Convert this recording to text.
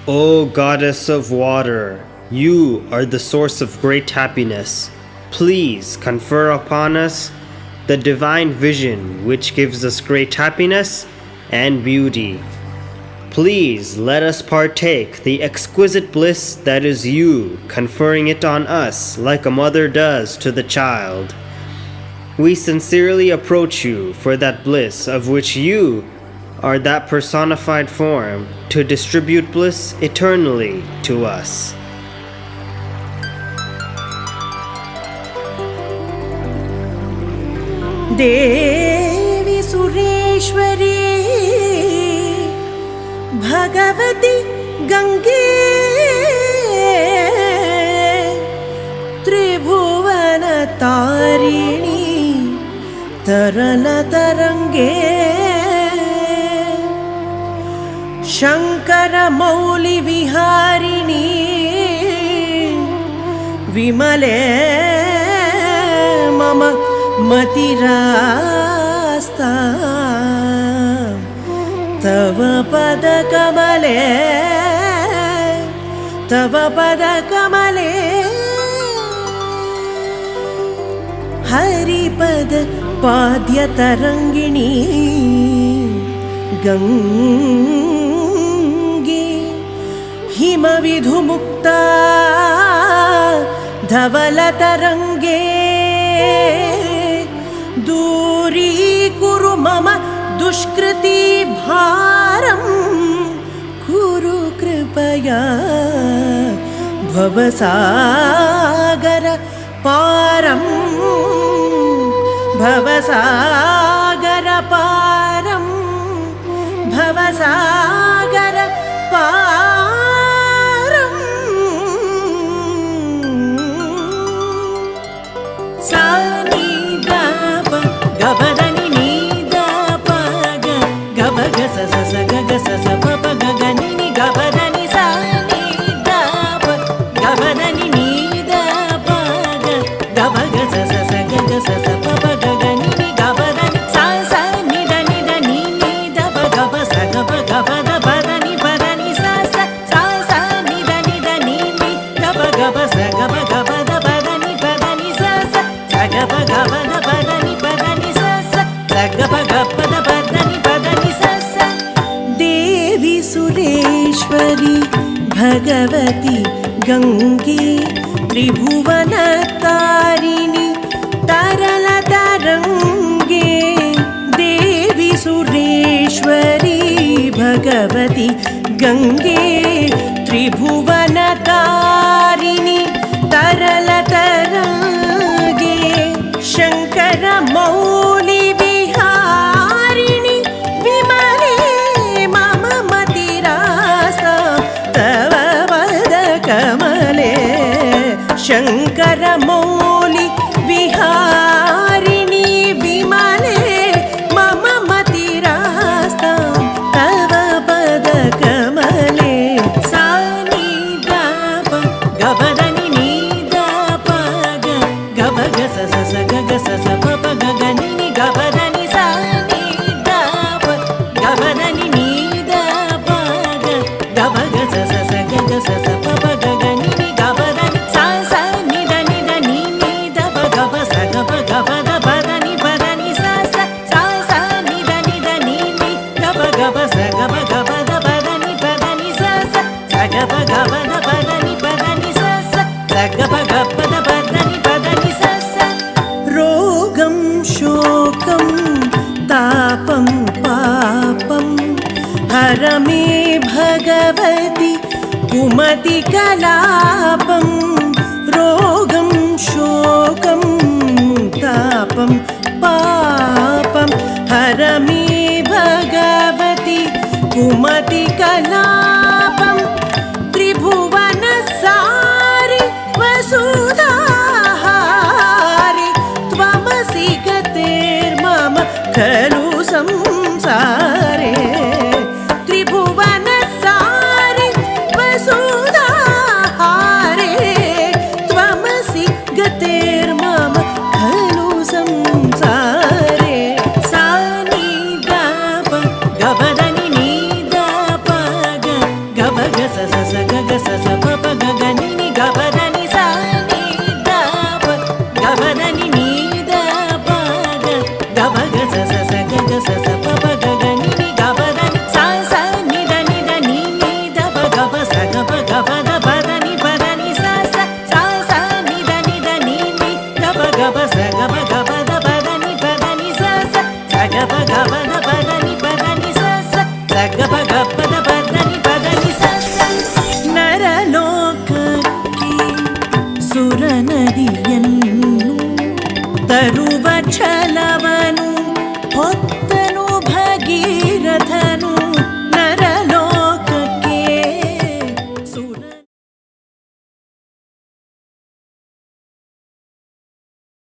O goddess of water, you are the source of great happiness. Please confer upon us the divine vision which gives us great happiness and beauty. Please let us partake the exquisite bliss that is you conferring it on us like a mother does to the child. We sincerely approach you for that bliss of which you are that personified form to distribute bliss eternally to us. देवी सुरेश्वरी भगवती गंगे त्रिभुवन तारिणी तरल तरंगे शंकर मौली विहारिणी विमले मम मतिरास्ता तव पद कमले हरिपद पाद्य Tarangini Gange him विधुमुक्ता धवल तरंगे दूरीकुरु मम दुष्कृति भारं कुरु कृपया भवसागर पारं भवसागर पारं भवसागर पारं सानिदाप गबदनि नीदाप गबग सस गग सस पप गगनि नि गबदनि सानिदाप गबदनि नीदाप गबग सस गग सस पप गगनि नि गबदनि सा सा नि द नि नीदाप गब स गब गबद बदनि बदनि सा सा सा सा नि द नि गब गब स गब गबद बदनि बदनि सा सा गब गबद बदनि बदनि सा सा गब गबद बदनि बदनि सा सा देवी सुरेश्वरी भगवती गंगे त्रिभुवन तारिणी तरल तरंगे देवी सुरेश्वरी भगवती गंगे त्रिभुवन तारिणी तरल तरंगे शंकर मौली विहारिणी विमले मम मतिरासा तव पद कमले शंकर मौली विहारिणी विमले मम मतिरासा तव पद कमले सानिदाप गबदनि नीदाप गबग सस गग सस पप गगनि नि गबदनि सानिदाप गबदनि नीदाप गबग सस गग सस पप गगनि नि गबदनि सा सा नि द नीदाप गब स गब गबद बदनि बदनि सा सा सा सा नि द नी गब गब स गब गबद बदनि बदनि सा सा गब गबद बदनि बदनि सा सा गब गबद बदनि बदनि सा सा रोगं शोकं तापं पापं हर मे भगवति कुमति कलापं रोगं शोकं तापं पापं हर मे भगवति कुमति कलापं त्रिभुवन सारि वसुधाहारि त्वमसि गतिर्मम खलु संसारे त्रिभुवन सारि वसुधाहारे त्वमसि गतिर्मम खलु संसारे सानिदाप गबदनि नीदाप गबग सस सर्वच्छलव